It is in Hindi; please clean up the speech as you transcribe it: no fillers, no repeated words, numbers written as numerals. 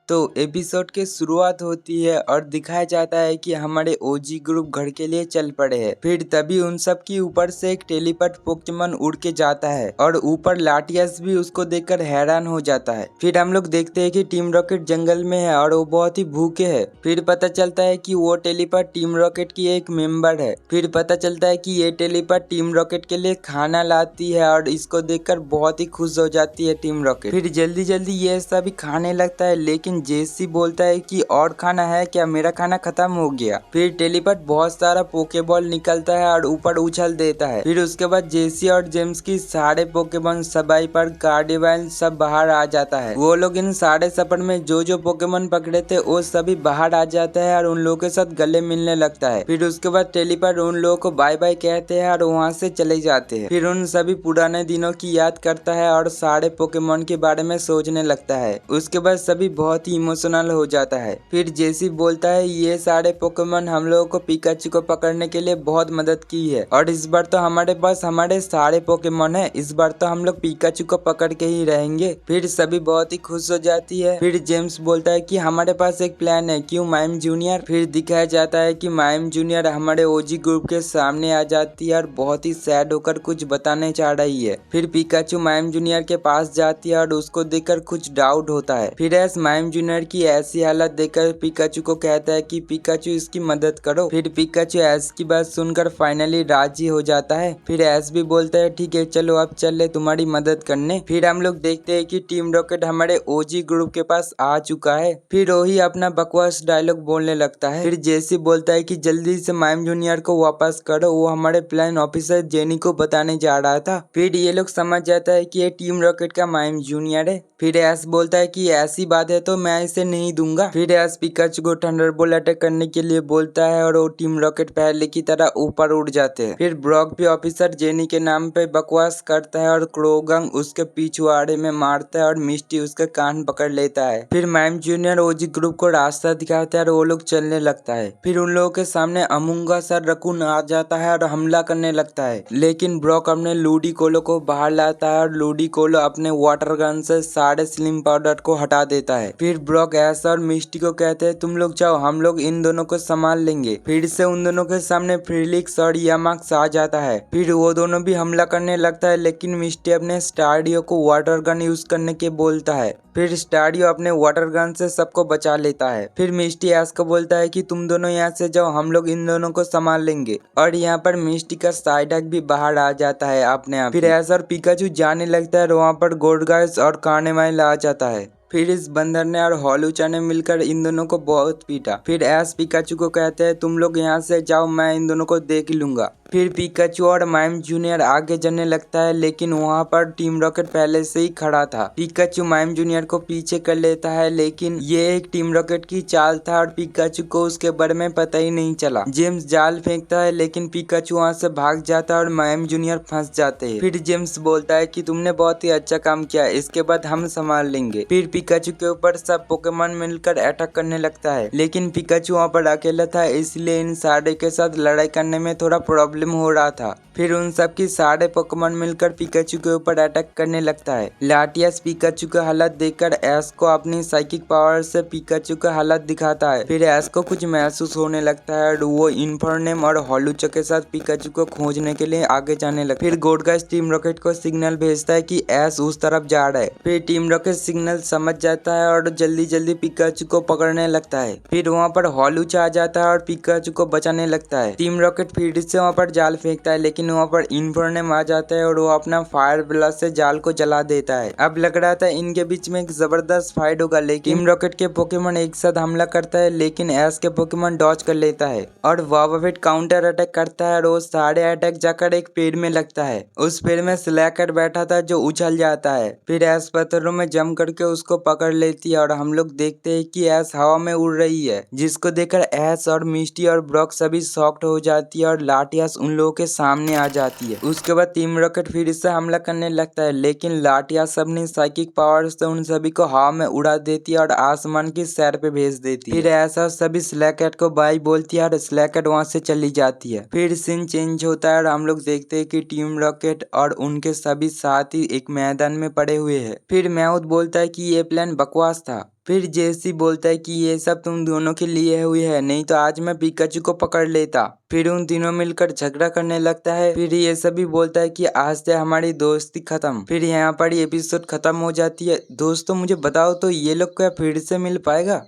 तो एपिसोड की शुरुआत होती है और दिखाया जाता है कि हमारे ओजी ग्रुप घर के लिए चल पड़े हैं। फिर तभी उन सब की ऊपर से एक टेलीपैथ पोकेमॉन उड़ के जाता है और ऊपर लाटियस भी उसको देखकर हैरान हो जाता है। फिर हम लोग देखते हैं कि टीम रॉकेट जंगल में है और वो बहुत ही भूखे है। फिर पता चलता है कि वो टेलीपैथ टीम रॉकेट की एक मेंबर है। फिर पता चलता है कि ये टेलीपैथ टीम रॉकेट के लिए खाना लाती है और इसको देखकर बहुत ही खुश हो जाती है टीम रॉकेट। फिर जल्दी जल्दी ये सभी खाने लगता है, लेकिन जेसी बोलता है कि और खाना है क्या, मेरा खाना खत्म हो गया। फिर टेलीपैथ बहुत सारा पोकेबॉल निकलता है और ऊपर उछल देता है। फिर उसके बाद जेसी और जेम्स की सारे पोकेमॉन सबाई पर कार्डिवाइन सब बाहर आ जाता है। वो लोग इन सारे सफर में जो जो पोकेमॉन पकड़े थे वो सभी बाहर आ जाता है और उन लोगों के साथ गले मिलने लगता है। फिर उसके बाद टेलीपैथ उन लोगों को बाय बाय कहते हैं और वहाँ से चले जाते हैं। फिर उन सभी पुराने दिनों की याद करता है और सारे पोकेमॉन के बारे में सोचने लगता है। उसके बाद सभी बहुत ही इमोशनल हो जाता है। फिर जेसी बोलता है ये सारे पोकेमॉन हम लोगों को पिकाचू को पकड़ने के लिए बहुत मदद की है और इस बार तो हमारे पास हमारे सारे पोकेमॉन है, इस बार तो हम लोग पिकाचू को पकड़ के ही रहेंगे। फिर सभी बहुत ही खुश हो जाती है। फिर जेम्स बोलता है कि हमारे पास एक प्लान है, क्यों माइम जूनियर। फिर दिखाया जाता है कि माइम जूनियर हमारे ओजी ग्रुप के सामने आ जाती है और बहुत ही सैड होकर कुछ बताने चाह रही है। फिर पिकाचू माइम जूनियर के पास जाती है और उसको देखकर कुछ डाउट होता है। फिर एस माइम जूनियर की ऐसी हालत देखकर पिकाचू को कहता है कि पिकाचू इसकी मदद करो। फिर पिकाचू एस की बात सुनकर फाइनली राजी हो जाता है। फिर एस भी बोलता है ठीक है चलो अब चल ले तुम्हारी मदद करने। फिर हम लोग देखते हैं कि टीम रॉकेट हमारे ओजी ग्रुप के पास आ चुका है। फिर वही अपना बकवास डायलॉग बोलने लगता है। फिर जेसी बोलता है कि जल्दी से माइम जूनियर को वापस करो, वो हमारे प्लान ऑफिसर जेनी को बताने जा रहा था। फिर ये लोग समझ जाता है कि ये टीम रॉकेट का माइम जूनियर है। फिर एस बोलता है कि ऐसी बात है तो मैं इसे नहीं दूंगा। फिर एस पिकाचू को थंडरबोल्ट अटैक करने के लिए बोलता है और वो टीम रॉकेट पहले की तरह ऊपर उड़ जाते हैं। फिर ब्रॉक भी ऑफिसर जेनी के नाम पे बकवास करता है और क्रोगंग उसके पिछवाड़े में मारता है और मिस्टी उसका कान पकड़ लेता है। फिर माइम जूनियर ओजी ग्रुप को रास्ता दिखाता है और वो लोग चलने लगता है। फिर उन लोगों के सामने अमुंगा सर रकून आ जाता है और हमला करने लगता है, लेकिन ब्रॉक अपने लूडी कोलो को बाहर लाता है और लूडी कोलो अपने वाटर गन से सारे स्लिम पाउडर को हटा देता है। फिर ब्रॉक ऐसा और मिस्टी को कहते हैं तुम लोग जाओ, हम लोग इन दोनों को संभाल लेंगे। फिर से उन दोनों के सामने फ्रीलिक्स और यामाक्स आ जाता है। फिर वो दोनों भी हमला करने लगता है, लेकिन मिस्टी अपने स्टारडियो को वाटर गन यूज करने के बोलता है। फिर स्टारडियो अपने वाटर गन से सबको बचा लेता है। फिर मिस्टी एस को बोलता है कि तुम दोनों यहाँ से जाओ, हम लोग इन दोनों को संभाल लेंगे। और यहाँ पर मिस्टी का साइडक भी बाहर आ जाता है अपने आप। फिर एस और पिकाचू जाने लगता है और वहाँ पर गोल्डगाइस और कार्नेवाइल आ जाता है। फिर इस बंदर ने और हॉलूचा ने मिलकर इन दोनों को बहुत पीटा। फिर एस पिकाचू को कहते हैं तुम लोग यहाँ से जाओ, मैं इन दोनों को देख लूंगा। फिर पिकाचू और माइम जूनियर आगे जाने लगता है, लेकिन वहाँ पर टीम रॉकेट पहले से ही खड़ा था। पिकाचू माइम जूनियर को पीछे कर लेता है, लेकिन ये एक टीम रॉकेट की चाल था और पिकाचू को उसके बारे में पता ही नहीं चला। जेम्स जाल फेंकता है, लेकिन पिकाचू वहाँ से भाग जाता है और माइम जूनियर फंस जाते हैं। फिर जेम्स बोलता है कि तुमने बहुत ही अच्छा काम किया, इसके बाद हम संभाल लेंगे। फिर पिकाचू के ऊपर सब पोकेमॉन मिलकर अटैक करने लगता है, लेकिन पिकाचू वहाँ पर अकेला था, इसलिए इन सारे के साथ लड़ाई करने में थोड़ा प्रॉब्लम हो रहा था। फिर उन सब की सारे पोकेमॉन मिलकर पिकाचू के ऊपर अटैक करने लगता है। लाटियस पिकाचू का हालत देखकर एस को अपनी साइकिक पावर से पिकाचू का हालत दिखाता है। फिर एस को कुछ महसूस होने लगता है और वो इन्फर्नेम और हॉलूचा के साथ पिकाचू को खोजने के लिए आगे जाने लगता है। फिर गोल्डगाइस टीम रॉकेट को सिग्नल भेजता है कि एस उस तरफ जा रहा है। फिर टीम रॉकेट सिग्नल समझ जाता है और जल्दी जल्दी पिकाचू को पकड़ने लगता है। फिर वहाँ पर हॉलूचा आ जाता है और पिकाचू को बचाने लगता है। टीम रॉकेट फिर से वहाँ पर जाल फेंकता है, लेकिन वहाँ पर इन्फर्नेम आ जाता है और वो अपना फायर ब्लास्ट से जाल को जला देता है। अब लग रहा था इनके बीच में एक जबरदस्त फाइट होगा, लेकिन टीम रॉकेट के पोकेमॉन एक साथ हमला करता है, लेकिन एस के पोकेमॉन डॉज कर लेता है और वावाफिट काउंटर अटैक करता है और वो सारे अटैक जाकर एक पेड़ में लगता है। उस पेड़ में स्लैकर बैठा था जो उछल जाता है। फिर एस पत्थरों में जम करके उसको पकड़ लेती है और हम लोग देखते हैं कि एस हवा में उड़ रही है, जिसको देखकर एस और मिस्टी और ब्रॉक सभी शॉक्ड हो जाती है और लाटियस उन लोगों के सामने आ जाती है। उसके बाद टीम रॉकेट फिर से हमला करने लगता है, लेकिन लाटियस अपनी साइकिक पावर से उन सभी को हवा में उड़ा देती है और आसमान की सैर पे भेज देती है। फिर ऐसा सभी स्लैकेट को बाय बोलती है और स्लैकेट वहां से चली जाती है। फिर सीन चेंज होता है और हम लोग देखते हैं कि टीम रॉकेट और उनके सभी साथी एक मैदान में पड़े हुए हैं। फिर मैउथ बोलता है कि ये प्लान बकवास था। फिर जेसी बोलता है कि ये सब तुम दोनों के लिए हुई है, नहीं तो आज मैं पिकाचू को पकड़ लेता। फिर उन तीनों मिलकर झगड़ा करने लगता है। फिर ये सभी बोलता है कि आज से हमारी दोस्ती खत्म। फिर यहाँ पर ये एपिसोड खत्म हो जाती है। दोस्तों मुझे बताओ तो ये लोग क्या फिर से मिल पाएगा?